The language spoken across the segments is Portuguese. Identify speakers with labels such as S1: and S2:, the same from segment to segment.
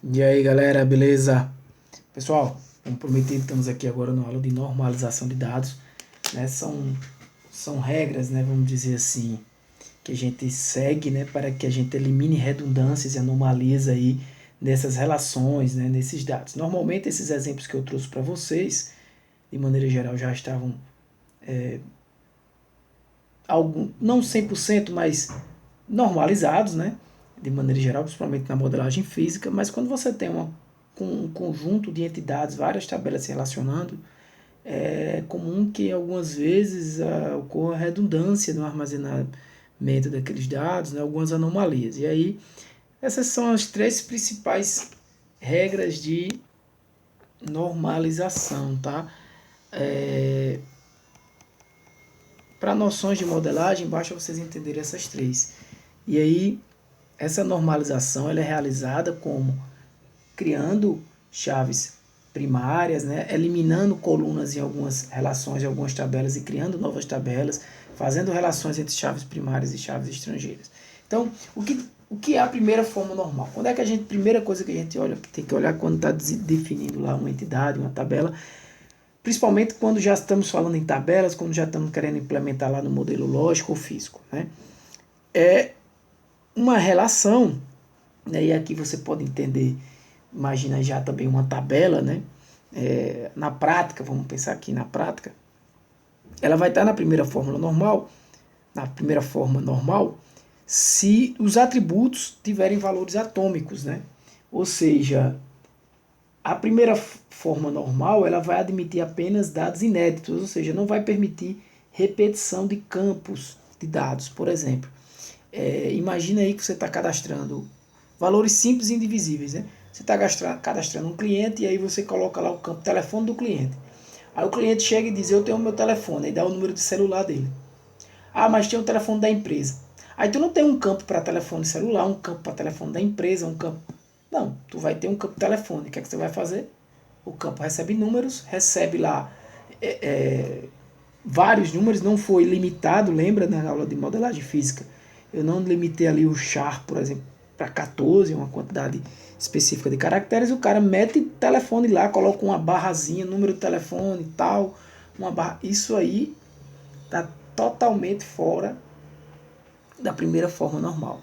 S1: E aí galera, beleza? Pessoal, como prometido, estamos aqui agora na aula de normalização de dados, né? São regras, né? Vamos dizer assim, que a gente segue, né? Para que a gente elimine redundâncias e anomalias aí nessas relações, né? Nesses dados. Normalmente esses exemplos que eu trouxe para vocês, de maneira geral, já estavam não 100%, mas normalizados, né? De maneira geral, principalmente na modelagem física, mas quando você tem um conjunto de entidades, várias tabelas se relacionando, é comum que algumas vezes ocorra redundância no armazenamento daqueles dados, né? Algumas anomalias. E aí, essas são as três principais regras de normalização, tá? É, Para noções de modelagem, basta vocês entenderem essas três. E aí, essa normalização ela é realizada como criando chaves primárias, né? Eliminando colunas em algumas relações, em algumas tabelas e criando novas tabelas, fazendo relações entre chaves primárias e chaves estrangeiras. Então, o que é a primeira forma normal? Quando é que primeira coisa que a gente olha, que tem que olhar quando está definindo lá uma entidade, uma tabela, principalmente quando já estamos falando em tabelas, quando já estamos querendo implementar lá no modelo lógico ou físico, né? É uma relação, né? E aqui você pode entender, imagina já também uma tabela, né? Na prática, vamos pensar aqui na prática, ela vai estar na primeira forma normal, se os atributos tiverem valores atômicos, né? Ou seja, a primeira forma normal ela vai admitir apenas dados inéditos, ou seja, não vai permitir repetição de campos de dados, por exemplo. Imagina aí que você está cadastrando valores simples e indivisíveis, né? Você está cadastrando um cliente e aí você coloca lá o campo telefone do cliente. Aí o cliente chega e diz, eu tenho o meu telefone, e dá o número de celular dele. Ah, mas tem o telefone da empresa. Aí tu não tem um campo para telefone celular, um campo para telefone da empresa, um campo... Não, tu vai ter um campo telefone. O que é que você vai fazer? O campo recebe números, recebe lá é, é, vários números, não foi limitado, lembra na aula de modelagem física? Eu não limitei ali o char, por exemplo, para 14, uma quantidade específica de caracteres, o cara mete telefone lá, coloca uma barrazinha, número de telefone e tal, uma barra. Isso aí está totalmente fora da primeira forma normal.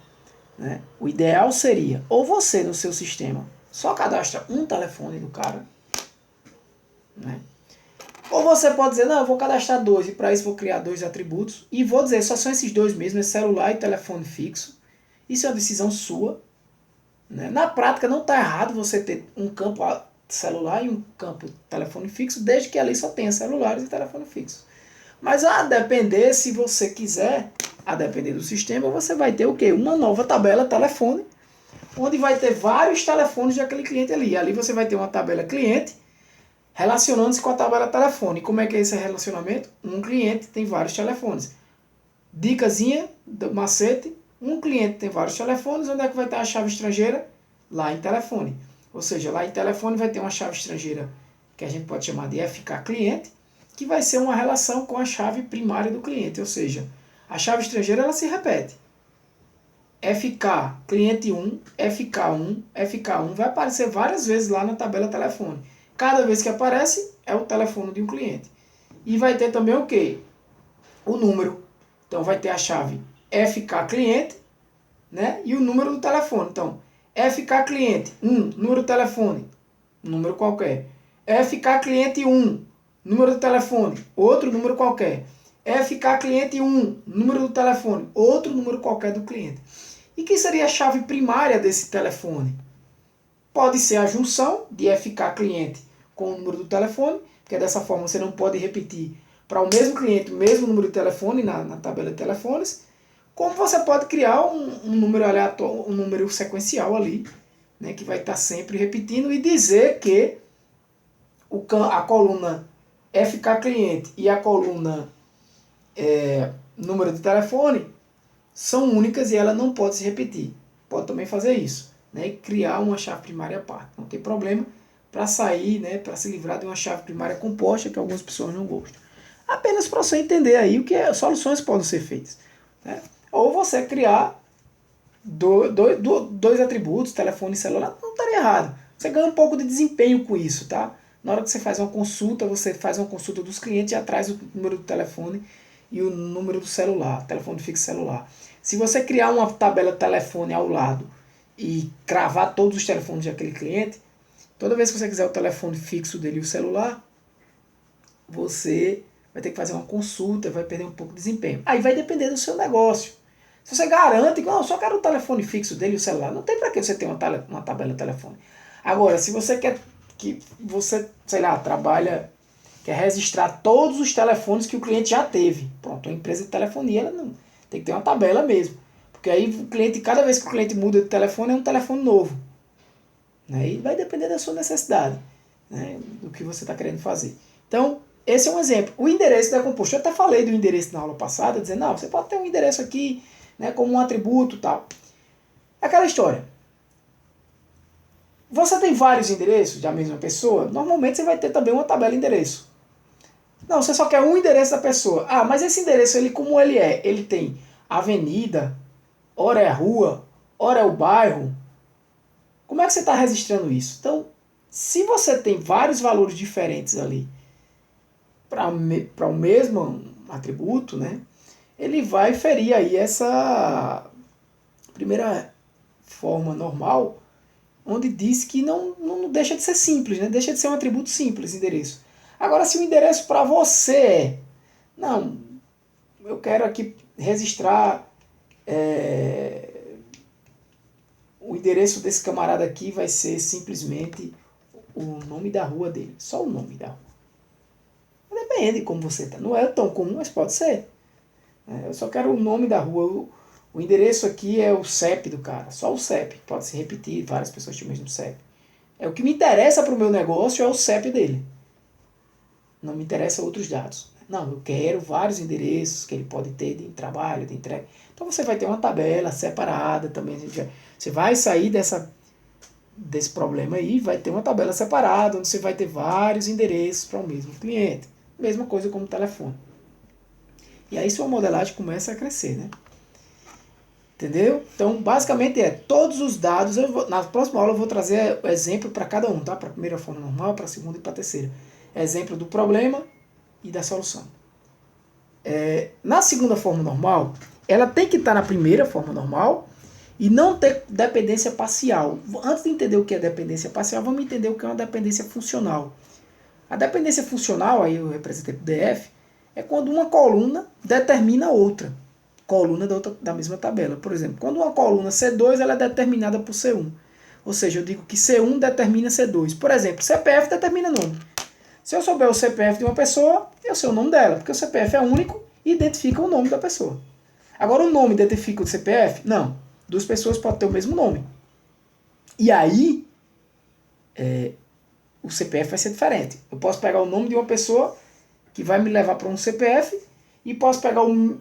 S1: Né? O ideal seria, ou você no seu sistema só cadastra um telefone do cara, né? Ou você pode dizer, não, eu vou cadastrar dois, e para isso vou criar dois atributos, e vou dizer, só são esses dois mesmo, é celular e telefone fixo. Isso é uma decisão sua. Né? Na prática, não está errado você ter um campo celular e um campo telefone fixo, desde que ali só tenha celulares e telefone fixo. Mas a depender, se você quiser, a depender do sistema, você vai ter o quê? Uma nova tabela telefone, onde vai ter vários telefones daquele cliente ali. Ali você vai ter uma tabela cliente, relacionando-se com a tabela telefone. Como é que é esse relacionamento? Um cliente tem vários telefones. Dicasinha, macete, um cliente tem vários telefones, onde é que vai estar a chave estrangeira? Lá em telefone. Ou seja, lá em telefone vai ter uma chave estrangeira que a gente pode chamar de FK cliente, que vai ser uma relação com a chave primária do cliente. Ou seja, a chave estrangeira ela se repete. FK cliente 1, FK1, FK1 vai aparecer várias vezes lá na tabela telefone. Cada vez que aparece é o telefone de um cliente. E vai ter também o quê? O número. Então vai ter a chave FK cliente, né? E o número do telefone. Então, FK cliente 1, número do telefone, número qualquer. FK cliente 1, número do telefone, outro número qualquer. FK cliente 1, número do telefone, outro número qualquer do cliente. E que seria a chave primária desse telefone? Pode ser a junção de FK cliente com o número do telefone, porque dessa forma você não pode repetir para o mesmo cliente o mesmo número de telefone na tabela de telefones, como você pode criar um número aleatório, um número sequencial ali, né, que vai estar sempre repetindo e dizer que a coluna FK cliente e a coluna número de telefone são únicas e ela não pode se repetir. Pode também fazer isso, né? E criar uma chave primária à parte. Não tem problema para sair, né? Para se livrar de uma chave primária composta que algumas pessoas não gostam. Apenas para você entender aí o que soluções podem ser feitas. Né? Ou você criar dois atributos, telefone e celular, não estaria errado. Você ganha um pouco de desempenho com isso, tá? Na hora que você faz uma consulta, você faz uma consulta dos clientes e atrás o número do telefone e o número do celular, telefone fixo celular. Se você criar uma tabela telefone ao lado e cravar todos os telefones daquele cliente, toda vez que você quiser o telefone fixo dele e o celular, você vai ter que fazer uma consulta, vai perder um pouco de desempenho. Aí vai depender do seu negócio. Se você garante que, não, eu só quero o telefone fixo dele e o celular, não tem para que você ter uma tabela de telefone. Agora, se você quer que você, sei lá, trabalha, quer registrar todos os telefones que o cliente já teve. Pronto, a empresa de telefonia, ela não tem que ter uma tabela mesmo. Porque aí o cliente, cada vez que o cliente muda de telefone, é um telefone novo. Né? E vai depender da sua necessidade, né? Do que você está querendo fazer. Então, esse é um exemplo. O endereço da composto. Eu até falei do endereço na aula passada, dizendo, não, você pode ter um endereço aqui, né, como um atributo e tal. Aquela história. Você tem vários endereços da mesma pessoa, normalmente você vai ter também uma tabela de endereço. Não, você só quer um endereço da pessoa. Ah, mas esse endereço, ele como ele é? Ele tem avenida, ora é a rua, ora é o bairro. Como é que você está registrando isso? Então, se você tem vários valores diferentes ali para o mesmo atributo, né, ele vai ferir aí essa primeira forma normal, onde diz que não deixa de ser simples, né? Deixa de ser um atributo simples, endereço. Agora, se o endereço para você é, não, eu quero aqui registrar o endereço desse camarada aqui vai ser simplesmente o nome da rua dele, só o nome da rua. Depende de como você está. Não é tão comum, mas pode ser. Eu só quero o nome da rua. O endereço aqui é o CEP do cara, só o CEP. Pode se repetir, várias pessoas têm o mesmo CEP. O que me interessa para o meu negócio é o CEP dele. Não me interessa outros dados. Não, eu quero vários endereços que ele pode ter de trabalho, de entrega. Então você vai ter uma tabela separada também. Você vai sair desse problema aí, vai ter uma tabela separada, onde você vai ter vários endereços para o mesmo cliente. Mesma coisa como o telefone. E aí sua modelagem começa a crescer, né? Entendeu? Então, basicamente todos os dados, na próxima aula eu vou trazer o exemplo para cada um, tá? Para a primeira forma normal, para a segunda e para a terceira. Exemplo do problema e da solução. Na segunda forma normal, ela tem que estar na primeira forma normal e não ter dependência parcial. Antes de entender o que é dependência parcial, vamos entender o que é uma dependência funcional. A dependência funcional, aí eu representei por DF, é quando uma coluna determina outra coluna da mesma tabela. Por exemplo, quando uma coluna C2 ela é determinada por C1. Ou seja, eu digo que C1 determina C2. Por exemplo, CPF determina nome. Se eu souber o CPF de uma pessoa, eu sei o nome dela, porque o CPF é único e identifica o nome da pessoa. Agora, o nome identifica o CPF? Não. Duas pessoas podem ter o mesmo nome. E aí, o CPF vai ser diferente. Eu posso pegar o nome de uma pessoa que vai me levar para um CPF e posso pegar um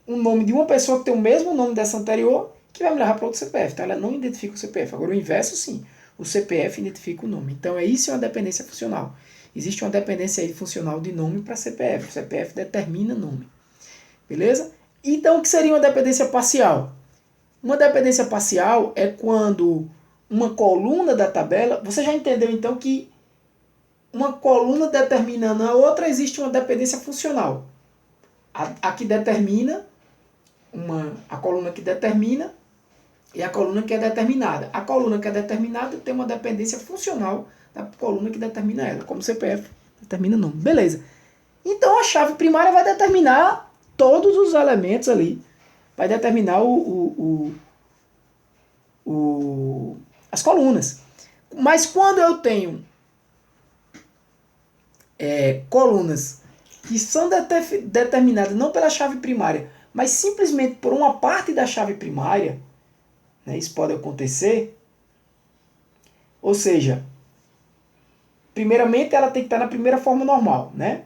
S1: nome de uma pessoa que tem o mesmo nome dessa anterior que vai me levar para outro CPF. Então ela não identifica o CPF. Agora o inverso sim. O CPF identifica o nome. Então isso é uma dependência funcional. Existe uma dependência aí funcional de nome para CPF. O CPF determina nome. Beleza? Então o que seria uma dependência parcial? Uma dependência parcial é quando uma coluna da tabela... Você já entendeu então que uma coluna determinando a outra existe uma dependência funcional. A que determina a coluna que determina e a coluna que é determinada. A coluna que é determinada tem uma dependência funcional da coluna que determina ela, como o CPF determina o nome. Beleza. Então a chave primária vai determinar todos os elementos ali. Vai determinar as colunas. Mas quando eu tenho colunas que são determinadas não pela chave primária, mas simplesmente por uma parte da chave primária, né, isso pode acontecer. Ou seja, primeiramente ela tem que estar na primeira forma normal, né?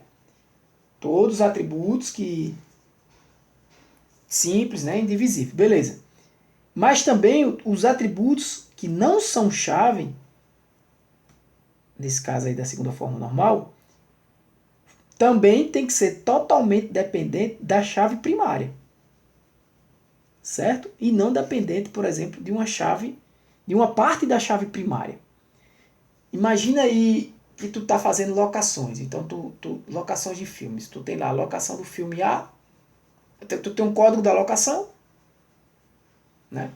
S1: Todos os atributos que simples, né, indivisível, beleza. Mas também os atributos que não são chave, nesse caso aí da segunda forma normal, também tem que ser totalmente dependente da chave primária. certo? E não dependente, por exemplo, de uma chave, de uma parte da chave primária. Imagina aí que tu tá fazendo locações, então locações de filmes, tu tem lá a locação do filme A, tu tem um código da locação, né?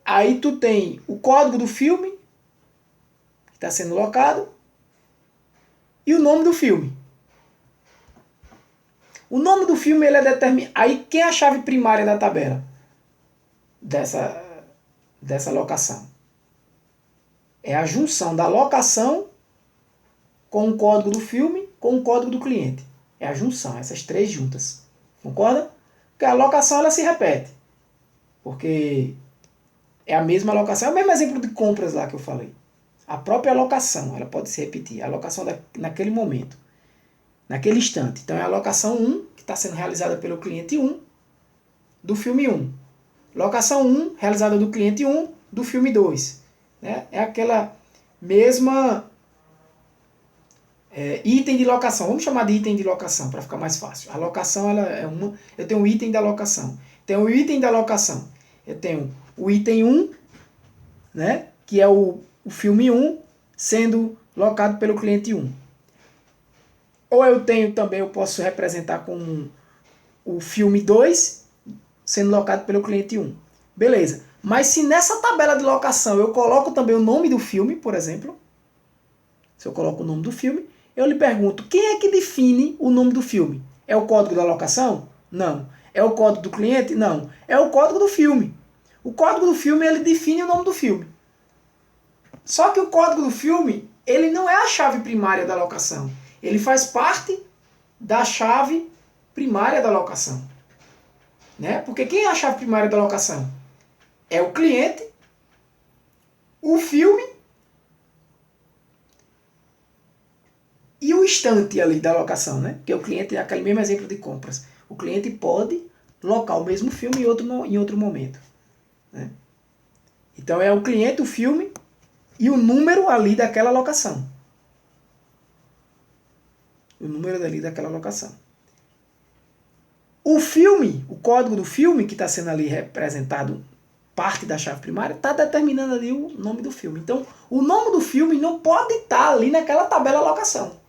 S1: Aí tu tem o código do filme que está sendo locado e o nome do filme. O nome do filme ele é determinado. Aí quem é a chave primária da tabela dessa locação? É a junção da locação com o código do filme com o código do cliente. É a junção, essas três juntas. Concorda? Porque a locação ela se repete. Porque é a mesma alocação, é o mesmo exemplo de compras lá que eu falei. A própria alocação, ela pode se repetir. A alocação naquele momento, naquele instante. Então é a alocação 1, que está sendo realizada pelo cliente 1, do filme 1. Locação 1, realizada do cliente 1, do filme 2. Né? É aquela mesma item de locação. Vamos chamar de item de locação, para ficar mais fácil. A locação, ela é uma... Eu tenho um item da locação. Tenho o item da locação. Eu tenho o item 1, né? Que é o filme 1, sendo locado pelo cliente 1. Ou eu tenho também, eu posso representar com o filme 2, sendo locado pelo cliente 1. Beleza. Mas se nessa tabela de locação eu coloco também o nome do filme, por exemplo, se eu coloco o nome do filme, eu lhe pergunto, quem é que define o nome do filme? É o código da locação? Não. É o código do cliente? Não. É o código do filme. O código do filme, ele define o nome do filme. Só que o código do filme, ele não é a chave primária da locação. Ele faz parte da chave primária da locação. Né? Porque quem é a chave primária da locação? É o cliente, o filme e o instante ali da locação, né? Porque o cliente é aquele mesmo exemplo de compras. O cliente pode locar o mesmo filme em outro momento. Né? Então é o cliente, o filme e o número ali daquela locação. O número dali daquela locação. O filme, o código do filme que está sendo ali representado, parte da chave primária, está determinando ali o nome do filme. Então, o nome do filme não pode estar ali naquela tabela locação.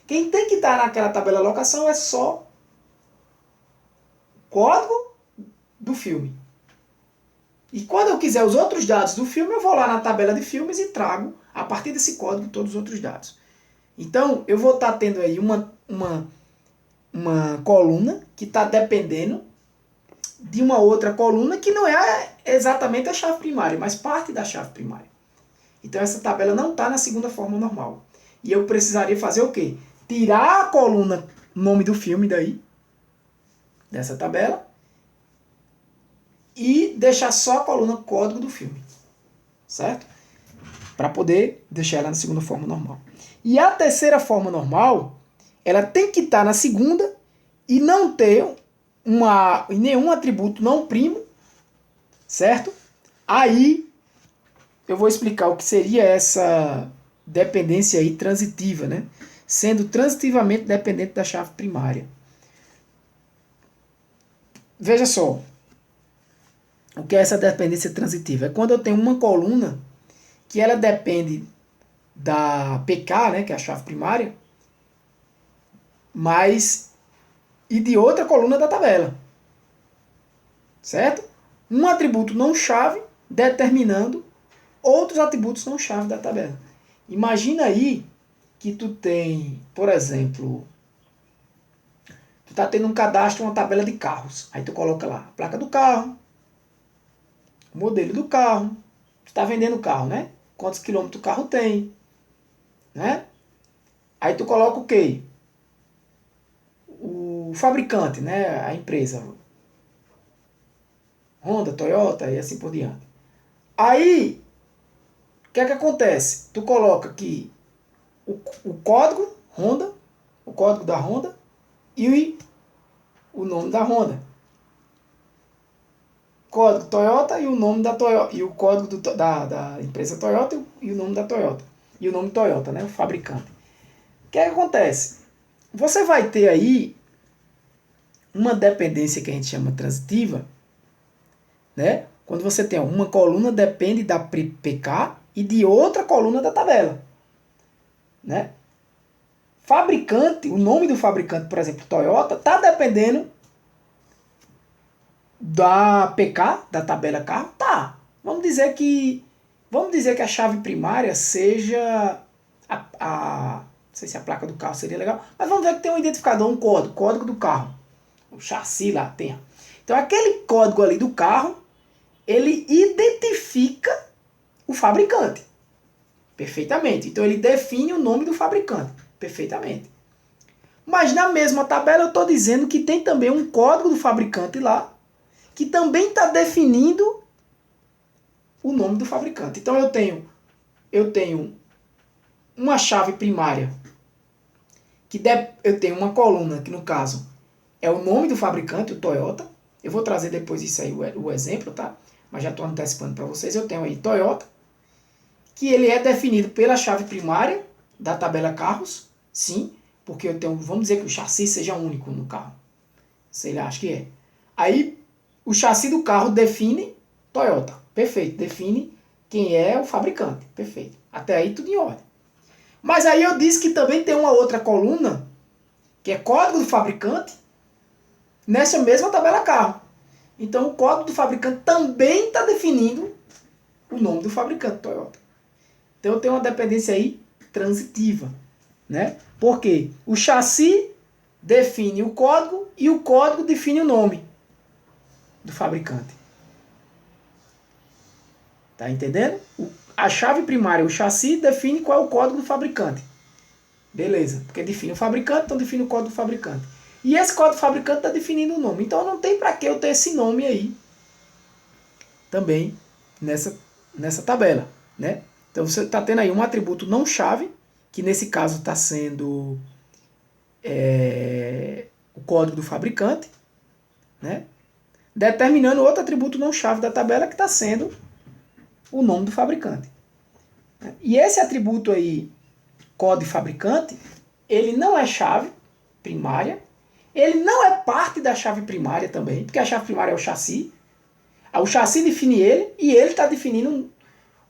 S1: Quem tem que estar naquela tabela locação é só o código do filme. E quando eu quiser os outros dados do filme, eu vou lá na tabela de filmes e trago, a partir desse código, todos os outros dados. Então, eu vou estar tendo aí uma coluna que está dependendo de uma outra coluna que não é exatamente a chave primária, mas parte da chave primária. Então, essa tabela não está na segunda forma normal. E eu precisaria fazer o quê? Tirar a coluna nome do filme daí, dessa tabela, e deixar só a coluna código do filme. Certo? Para poder deixar ela na segunda forma normal. E a terceira forma normal, ela tem que estar na segunda e não ter nenhum atributo não primo, certo? Aí eu vou explicar o que seria essa dependência aí transitiva, né? Sendo transitivamente dependente da chave primária. Veja só, o que é essa dependência transitiva? É quando eu tenho uma coluna que ela depende da PK, né, que é a chave primária, e de outra coluna da tabela. Certo? Um atributo não chave determinando outros atributos não chave da tabela. Imagina aí que tu tem, por exemplo, tu está tendo um cadastro, uma tabela de carros. Aí tu coloca lá a placa do carro, o modelo do carro, tu está vendendo o carro, né? Quantos quilômetros o carro tem, né? Aí tu coloca o quê? O fabricante, né? A empresa. Honda, Toyota e assim por diante. Aí, o que é que acontece? Tu coloca aqui o código Honda, o código da Honda e o nome da Honda. Código Toyota e o nome da Toyota. E o código da empresa Toyota e o nome da Toyota. E o nome Toyota, né? O fabricante. O que é que acontece? Você vai ter aí uma dependência que a gente chama transitiva né? Quando você tem uma coluna depende da PK e de outra coluna da tabela, né? Fabricante, o nome do fabricante, por exemplo, Toyota, está dependendo da PK, da tabela carro, tá. Vamos dizer que a chave primária seja não sei se a placa do carro seria legal, mas vamos dizer que tem um identificador, um código do carro. O chassi lá tem. Então aquele código ali do carro, ele identifica o fabricante. Perfeitamente. Então ele define o nome do fabricante. Perfeitamente. Mas na mesma tabela eu estou dizendo que tem também um código do fabricante lá, que também está definindo o nome do fabricante. Então eu tenho uma chave primária, eu tenho uma coluna, que no caso é o nome do fabricante, o Toyota. Eu vou trazer depois isso aí, o exemplo, tá? Mas já estou antecipando para vocês. Eu tenho aí Toyota, que ele é definido pela chave primária da tabela carros, sim, porque eu tenho, vamos dizer que o chassi seja único no carro. Sei lá, acho que é. Aí, o chassi do carro define Toyota. Perfeito. Define quem é o fabricante. Perfeito. Até aí tudo em ordem. Mas aí eu disse que também tem uma outra coluna, que é código do fabricante, nessa mesma tabela carro. Então o código do fabricante também está definindo o nome do fabricante, Toyota. Então eu tenho uma dependência aí transitiva, né? Porque o chassi define o código e o código define o nome do fabricante. Tá entendendo? A chave primária, o chassi, define qual é o código do fabricante. Beleza, porque define o fabricante, então define o código do fabricante. E esse código do fabricante está definindo o nome. Então não tem para que eu ter esse nome aí também nessa tabela, né? Então você está tendo aí um atributo não chave, que nesse caso está sendo o código do fabricante, né? Determinando outro atributo não chave da tabela que está sendo o nome do fabricante. E esse atributo aí, código fabricante, ele não é chave primária, ele não é parte da chave primária também, porque a chave primária é o chassi. O chassi define ele e ele está definindo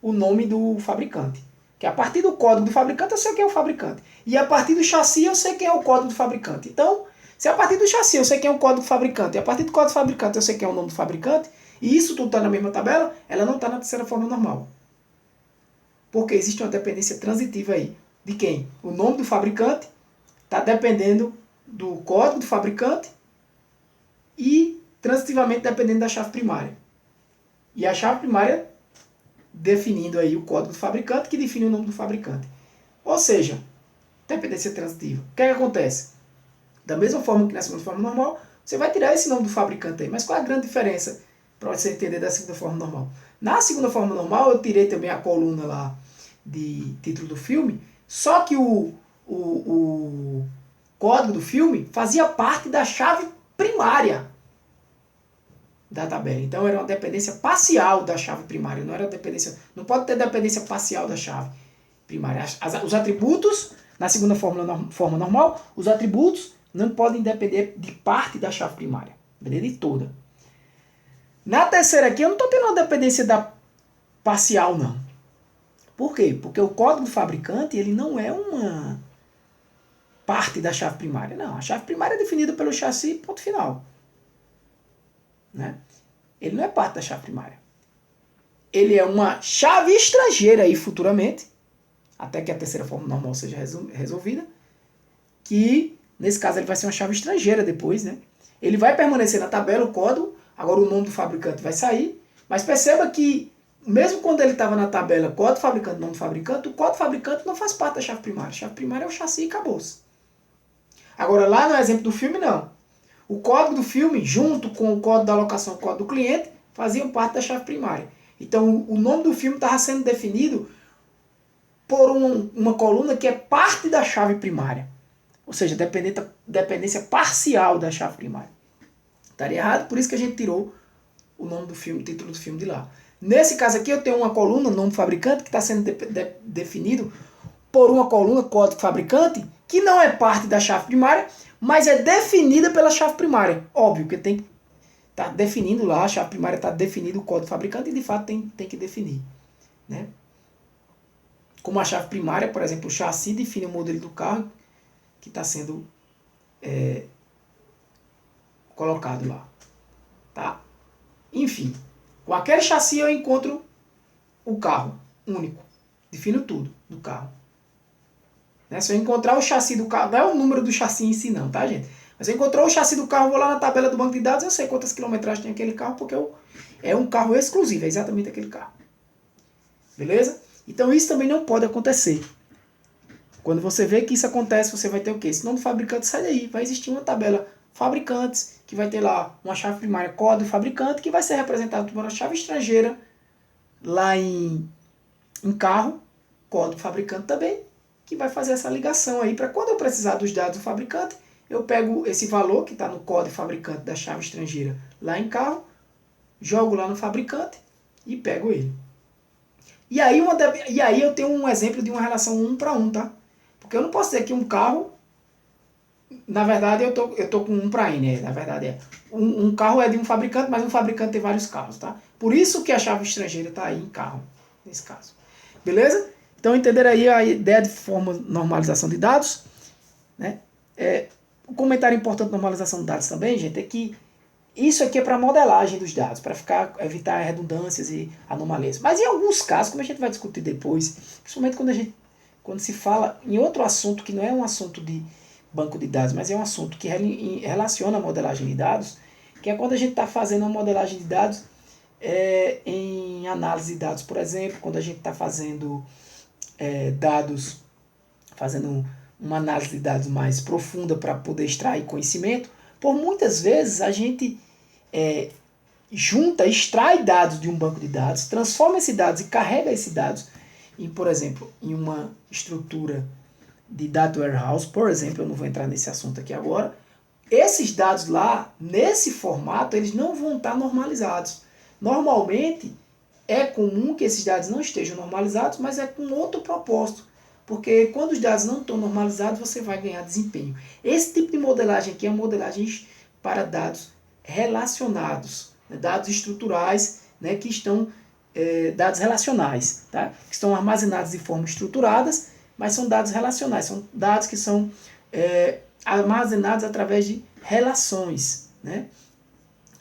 S1: o nome do fabricante. Que a partir do código do fabricante eu sei quem é o fabricante. E a partir do chassi eu sei quem é o código do fabricante. Então, se a partir do chassi eu sei quem é o código do fabricante, e a partir do código do fabricante eu sei quem é o nome do fabricante, e isso tudo está na mesma tabela, ela não está na terceira forma normal. Porque existe uma dependência transitiva aí. De quem? O nome do fabricante está dependendo do código do fabricante e transitivamente dependendo da chave primária. E a chave primária definindo aí o código do fabricante que define o nome do fabricante. Ou seja, dependência transitiva. O que é que acontece? Da mesma forma que na segunda forma normal, você vai tirar esse nome do fabricante aí. Mas qual é a grande diferença para você entender da segunda forma normal? Na segunda forma normal, eu tirei também a coluna lá de título do filme, só que o código do filme fazia parte da chave primária da tabela. Então era uma dependência parcial da chave primária, não era dependência, não pode ter dependência parcial da chave primária. Os atributos, na segunda forma normal, os atributos não podem depender de parte da chave primária, depender de toda. Na terceira aqui eu não estou tendo uma dependência parcial, não. Por quê? Porque o código do fabricante ele não é uma parte da chave primária. Não, a chave primária é definida pelo chassi, ponto final. Né? Ele não é parte da chave primária. Ele é uma chave estrangeira aí futuramente, até que a terceira forma normal seja resolvida, que nesse caso ele vai ser uma chave estrangeira depois, né? Ele vai permanecer na tabela, o código, agora o nome do fabricante vai sair, mas perceba que mesmo quando ele estava na tabela código fabricante, nome do fabricante, o código fabricante não faz parte da chave primária. A chave primária é o chassi e acabou-se. Agora lá no exemplo do filme, não. O código do filme, junto com o código da alocação e o código do cliente, faziam parte da chave primária. Então o nome do filme estava sendo definido por uma coluna que é parte da chave primária. Ou seja, dependência parcial da chave primária. Estaria errado, por isso que a gente tirou o nome do filme, o título do filme de lá. Nesse caso aqui eu tenho uma coluna, nome do fabricante, que está sendo definido por uma coluna, código fabricante, que não é parte da chave primária, mas é definida pela chave primária. Óbvio que tem está definindo lá, a chave primária está definindo o código fabricante e de fato tem que definir. Né? Como a chave primária, por exemplo, o chassi define o modelo do carro que está sendo colocado lá. Tá? Enfim, com aquele chassi eu encontro o carro único. Defino tudo do carro. Né? Se eu encontrar o chassi do carro, não é o número do chassi em si não, tá, gente? Mas se eu encontrar o chassi do carro, eu vou lá na tabela do banco de dados, eu sei quantas quilometragens tem aquele carro, porque é um carro exclusivo, é exatamente aquele carro. Beleza? Então isso também não pode acontecer. Quando você vê que isso acontece, você vai ter o quê? Esse nome do fabricante sai daí. Vai existir uma tabela fabricantes, que vai ter lá uma chave primária código fabricante, que vai ser representado por uma chave estrangeira lá em carro, código fabricante também, que vai fazer essa ligação aí para quando eu precisar dos dados do fabricante, eu pego esse valor que está no código fabricante da chave estrangeira lá em carro, jogo lá no fabricante e pego ele. E aí eu tenho um exemplo de uma relação 1 para 1, tá? Porque eu não posso dizer que um carro, na verdade eu tô com 1 para N, na verdade um carro é de um fabricante, mas um fabricante tem vários carros, tá? Por isso que a chave estrangeira está aí em carro, nesse caso. Beleza? Então entenderam aí a ideia de forma normalização de dados, né? Um comentário importante da normalização de dados também, gente, é que isso aqui é para modelagem dos dados, para evitar redundâncias e anomalias. Mas em alguns casos, como a gente vai discutir depois, principalmente quando se fala em outro assunto que não é um assunto de banco de dados, mas é um assunto que relaciona a modelagem de dados, que é quando a gente está fazendo uma modelagem de dados em análise de dados, por exemplo, quando a gente está fazendo fazendo uma análise de dados mais profunda para poder extrair conhecimento, por muitas vezes a gente extrai dados de um banco de dados, transforma esses dados e carrega esses dados por exemplo, em uma estrutura de data warehouse, por exemplo, eu não vou entrar nesse assunto aqui agora, esses dados lá, nesse formato, eles não vão estar normalizados. Normalmente, é comum que esses dados não estejam normalizados, mas é com outro propósito. Porque quando os dados não estão normalizados, você vai ganhar desempenho. Esse tipo de modelagem aqui é uma modelagem para dados relacionados, né, dados estruturais, né, que estão dados relacionais, tá? Que estão armazenados de forma estruturadas, mas são dados relacionais, são dados que são armazenados através de relações, né?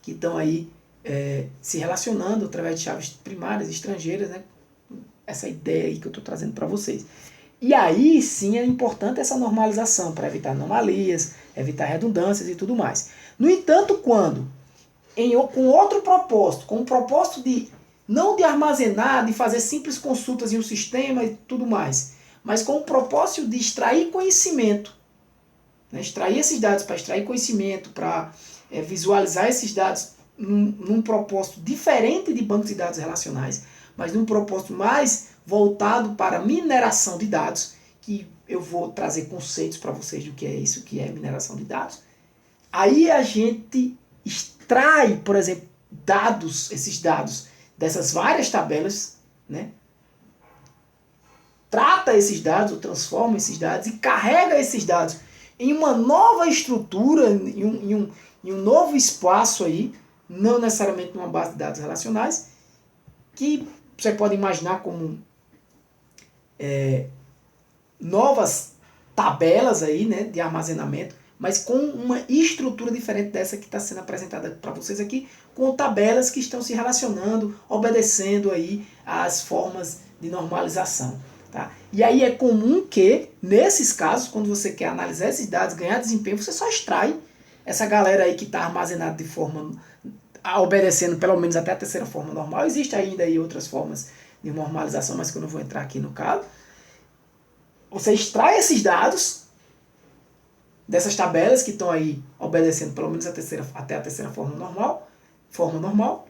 S1: Que estão aí se relacionando através de chaves primárias, estrangeiras, né? Essa ideia aí que eu estou trazendo para vocês. E aí sim é importante essa normalização para evitar anomalias, evitar redundâncias e tudo mais. No entanto, quando com outro propósito, com o propósito de não de armazenar, de fazer simples consultas em um sistema e tudo mais, mas com o propósito de extrair conhecimento, né? Extrair esses dados para extrair conhecimento, para visualizar esses dados num propósito diferente de bancos de dados relacionais, mas num propósito mais voltado para mineração de dados, que eu vou trazer conceitos para vocês do que é isso, que é mineração de dados. Aí a gente extrai, por exemplo, esses dados dessas várias tabelas, né? Trata esses dados, ou transforma esses dados e carrega esses dados em uma nova estrutura, em um novo espaço aí, não necessariamente numa base de dados relacionais, que você pode imaginar como novas tabelas aí, né, de armazenamento, mas com uma estrutura diferente dessa que está sendo apresentada para vocês aqui, com tabelas que estão se relacionando, obedecendo aí às formas de normalização. Tá? E aí é comum que, nesses casos, quando você quer analisar esses dados, ganhar desempenho, você só extrai essa galera aí que está armazenada de forma, obedecendo pelo menos até a terceira forma normal. Existem ainda aí outras formas de normalização, mas que eu não vou entrar aqui no caso. Você extrai esses dados dessas tabelas que estão aí obedecendo pelo menos até a terceira forma normal,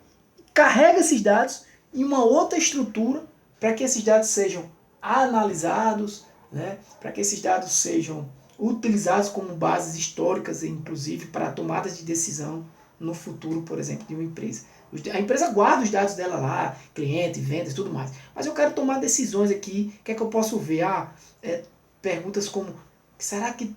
S1: carrega esses dados em uma outra estrutura para que esses dados sejam analisados, né, para que esses dados sejam utilizados como bases históricas, inclusive para tomadas de decisão no futuro, por exemplo, de uma empresa. A empresa guarda os dados dela lá, cliente, vendas, tudo mais. Mas eu quero tomar decisões aqui, o que é que eu posso ver? Perguntas como, será que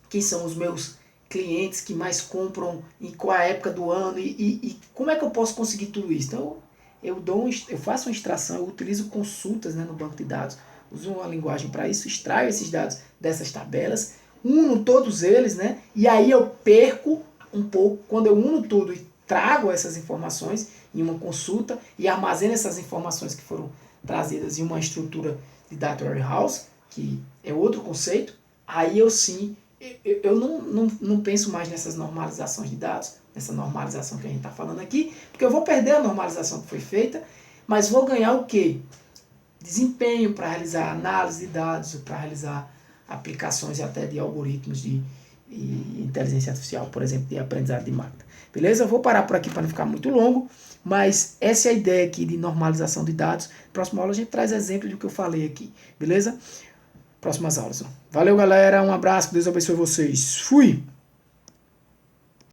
S1: quem são os meus clientes que mais compram, em qual é a época do ano, e como é que eu posso conseguir tudo isso? Então, eu faço uma extração, eu utilizo consultas, né, no banco de dados, uso uma linguagem para isso, extraio esses dados dessas tabelas, uno todos eles, né, e aí eu perco um pouco, quando eu uno tudo e trago essas informações em uma consulta e armazeno essas informações que foram trazidas em uma estrutura de data warehouse, que é outro conceito, aí eu sim, eu não penso mais nessas normalizações de dados, nessa normalização que a gente está falando aqui, porque eu vou perder a normalização que foi feita, mas vou ganhar o quê? Desempenho para realizar análise de dados, para realizar aplicações até de algoritmos de inteligência artificial, por exemplo, de aprendizado de máquina. Beleza? Eu vou parar por aqui para não ficar muito longo, mas essa é a ideia aqui de normalização de dados. Próxima aula a gente traz exemplo do que eu falei aqui. Beleza? Próximas aulas. Valeu, galera. Um abraço. Deus abençoe vocês. Fui!